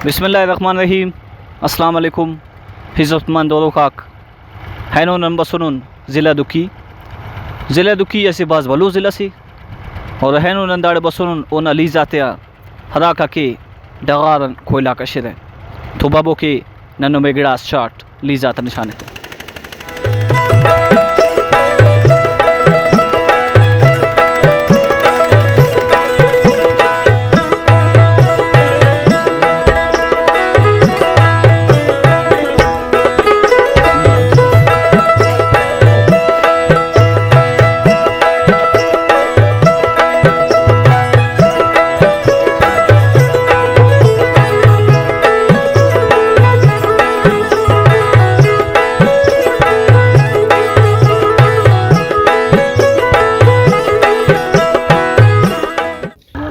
बिस्मिल्लाहिर्रहमानिर्रहीम अस्सलाम वालेकुम हिज़्ज़तमंद दोलो काक हैनो नंबर सुनुन ज़िला दुकी ऐसे बाज़ वलू ज़िला से और हैनो नंदाड़ बसुन ओना ली जाते हराका के डगारन कोयला का शिर तो बाबो के नन्नो में गिड़ास चाट ली जाता निशान है।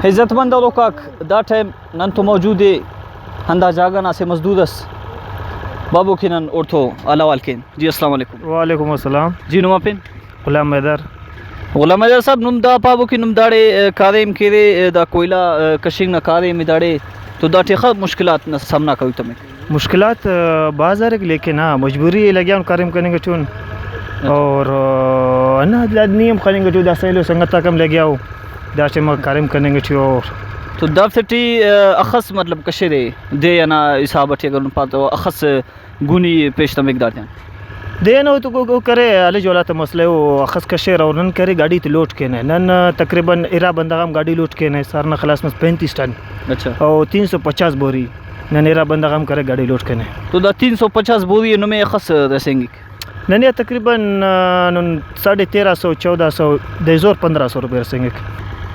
इज़्ज़तमंद और काक दा टाइम नन तो मौजूद है हंदा जागना से मजदूदस बाबू के नन उठो अलावाल के जी अस्सलाम वालेकुम। वालेकुम अस्सलाम जी नुमा पिन गुलाम मैदर साहब नुम दा बाबू की नुम दाड़े कारेम केरे दा कोयला कशिंग न कारे में दाड़े तो दा टेखा मुश्किलात न सामना करी तुम्हें मुश्किलात बाजार के लेके ना मजबूरी लगे उन कारेम करने के चुन और ना नियम करेंगे जो दासैलो संगता कम लगे आओ दाशे में कारेम करने के चुन और तो दफ्ती अखस मतलब कशरे दे या ना हिसाबत अगर पातो अखस गुनी पेश तमिक दाते दे ना तो को करे अले जोला तो मसले वो अखस कशर और नन करे गाड़ी तो लोट के नन तकरीबन इरा बंदागम गाड़ी लोट के न सारना खलास में 35 टन अच्छा और 350 बोरी नन इरा बंदागम करे गाड़ी लोट के न तो दा 350 बोरी में अखस रसेंगे नन तकरीबन 1350 1400 देजोर 1500 रुपये रसेंगे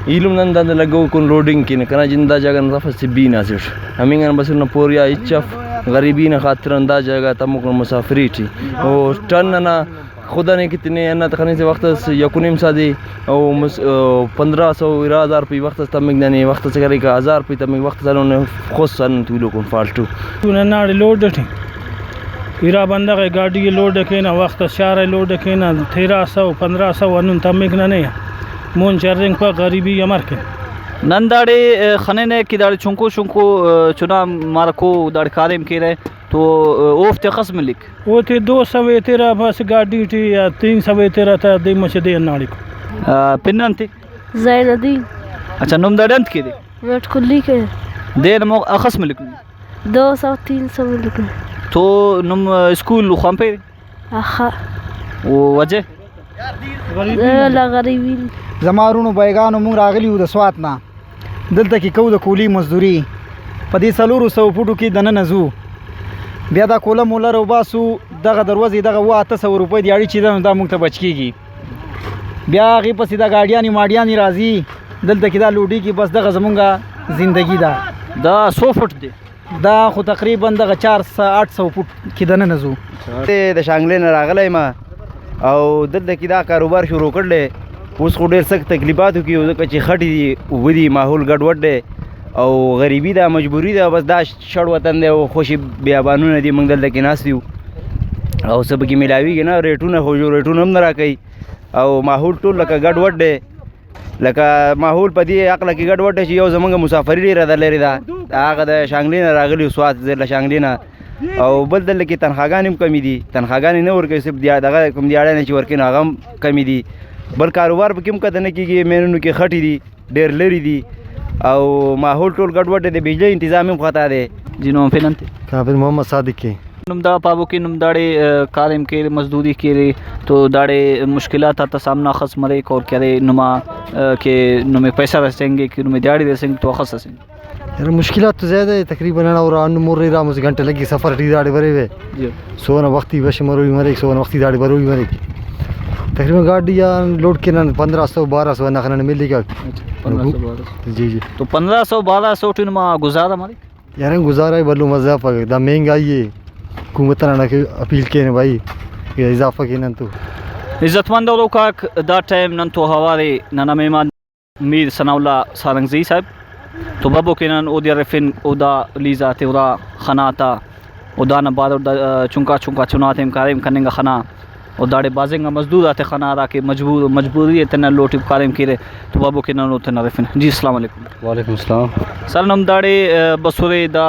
इलुम नंदा लगो कुन लोडिंग की कना जिंदा जगह नफस से बी ना सिर्फ हमिंग बस न पोरिया इच्छफ गरीबी न खातिर अंदा जगह तमुक मुसाफरी थी और टन ना खुदा ने कितने अन्ना तखने से वक्त यकुनिम सादी और 1500 1000 रुपये वक्त तमिक ने वक्त से करे का 1000 रुपये तमिक वक्त सालों ने खुद सन तू लोगों फाल्टू तू ना लोड थी इरा बंदा के गाड़ी लोड के ना वक्त शार लोड के ना 1300 1500 अन तमिक ना नहीं मोन चार्जिंग पर गरीबी अमर के नंदाड़े खने ने कि दाड़े चुंको चुना मार को दाड़ कारेम के रहे तो ओफ ते खस मिलिक वो थे 200 तेरा बस गाड़ी थी या 300 तेरा था दे मचे दे नाड़ी को पिन्नन थी ज़ैनदी अच्छा नुम दाड़ंत के दे वेट कुल्ली के दे नमो अखस मिलिक 200 300 मिलिक तो नुम स्कूल खाम पे आहा वो वजह गरीबी जमारूनो बैगानो मुंग रागली उद स्वातना दलता की कऊ द कूली मजदूरी पदी सलूरु सौ फुटू की दन नजू ब्यादा कोला मोला रोबासु दगा दरवाजे दगा वो 800 रुपये दिहाड़ी चीज़ा दा मुंग त बचकीगी ब्या गी पसीदा गाड़ियानी माड़ियानी राजी दलता की दा लूडी की बस दगा जमुंगा जिंदगी दा 100 फुट दे दा खो तकरीबन दगा 400 800 फुट की दन नजू द शांगले न रागले मा और दल की दा कारोबार शुरू कर ले उसको ढेर सख्त तकलीफात की कच्ची खटी वदी माहौल गड़बड़ दे और गरीबी दा मजबूरी दा बस दा शड़ वतन दे वो खुशी बियाबानू नदी मंगल के नास दियो और सब की मिलावी के ना रेटू ना हो जो रेटू नम ना राकई और माहौल तो लका गड़बड़ दे लका माहौल पदी अकल की गड़बड़ दे यो जमंग मुसाफरी रे रदा ले दा आग दा शांगली ना रागली स्वाद दे शांगली ना और बदल की तनख्वागानी कमी दी तनख्वागानी न और कैसे दिया दगा कम दियाड़ा ने वर्के नागम कमी दी बल कारोबार पर किम कदने की मेनू के खटी दी डेर लेरी दी और माहौल टोल गड़बड़ दे बिजली इंतजाम में खता दे जिनो फिनंते काबिल मोहम्मद सादिक के नुमदा पाबो की नुमदाड़े कारेम के मजदूरी के लिए तो दाड़े मुश्किलात आता सामना खस मरे और करे नुमा के नुमे पैसा रसेंगे कि नुमे दिहाड़ी रसेंगे तो खस रसेंगे यार मुश्किलात तो ज़्यादा है तकरीबन और मोर राम उस घंटे लगी सफ़र टी दाड़ी भरे हुए सोना वक्ती बश मरोई मरे सोना वक्ती दाड़ी भरोई मरे तकरीबन गाड़ी या लोड के ना 1500 1200 ना खाना मिल गया जी तो 1500 1200 टिन में गुजारा हमारे यार गुजारा बल्लू मज़ा पर दा महंगाई है हुकूमत ना के अपील के भाई इजाफा के ना तो इज़्ज़तमंद और का दा टाइम नन तो हवारे नाना मेहमान मीर सनाउल्ला सारंगजी साहब तो बाबू के नन ओदिया रेफिन ओदा लीजा तेरा खनाता ओदा न बाद चुंका चुनाते कारेम करने का खना और दाड़े बाजेंगा मजदूर आते खाना आ के मजबूरी है तना लोटी कारिम किरे तो बाबू के नानो तना रफिन जी अस्सलाम वालेकुम। वालेकुम सलाम। सर नम दाड़े बसुरे दा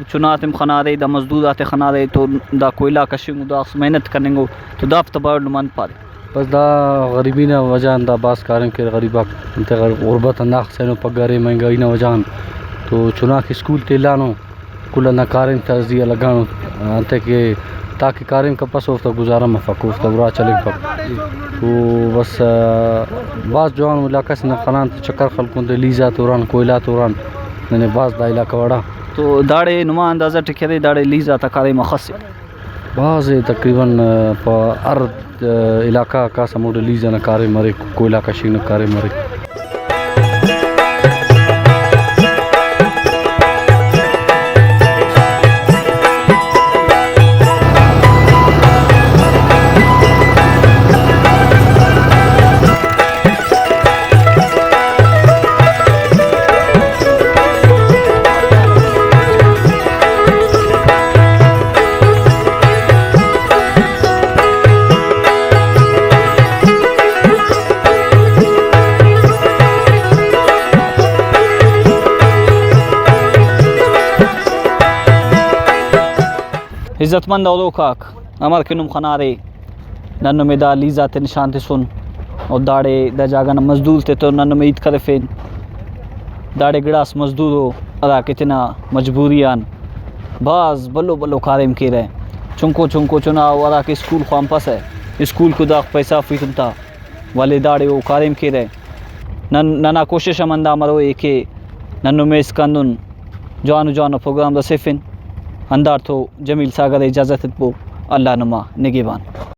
चुनात में खाना रहे दा मजदूर आते खाना रहे तो दा कोयला कशिंग दा मेहनत करेंगे तो दाफ तबाड़ नुमान पारे बस दा गरीबी ना वजह दा बास कारम के गरीबा गुरबत नाख से पगारे महंगाई ना वजह तो चुना के स्कूल तेलानो कुल ना कारम तजिया लगानो अंत के ताकि कारम का पस होता गुजारा मफकूफ तबरा चले पक तो बस बास जवान इलाका से नखनान चक्कर खलकों दे लीजा तोरान कोयला तोरान मैंने बास दा इलाका वड़ा तो दाड़े नुमा अंदाज़ा टिके दाड़े लीजा तकारे मखस बास तकरीबन अर्ध इलाका का समुद्र लीजा न कारे मरे कोयला का शीन कारे मरे इज़्ज़तमंद औरो काक अमर के नुम खनारे नन्नो में दा लीजा ते निशान ते सुन और दाड़े दा जागा न मजदूर ते तो नन्नो में ईद करे फेन दाड़े गिड़ास मजदूरो अदा कितना मजबूरियान बाज बल्लो बल्लो कारिम के रहे चुंको चुंको चुनाव अदा के स्कूल ख्वाम पास है स्कूल को दाख पैसा फी तुमता वाले दाड़े वो कारिम के रहे नना कोशिश मंदा मरो एक नन्नो में इसकानुन जानो जानो प्रोग्राम दा सिफिन अंदार तो जमील सागर इजाज़त बो अल्लाह नुमा निगेबान।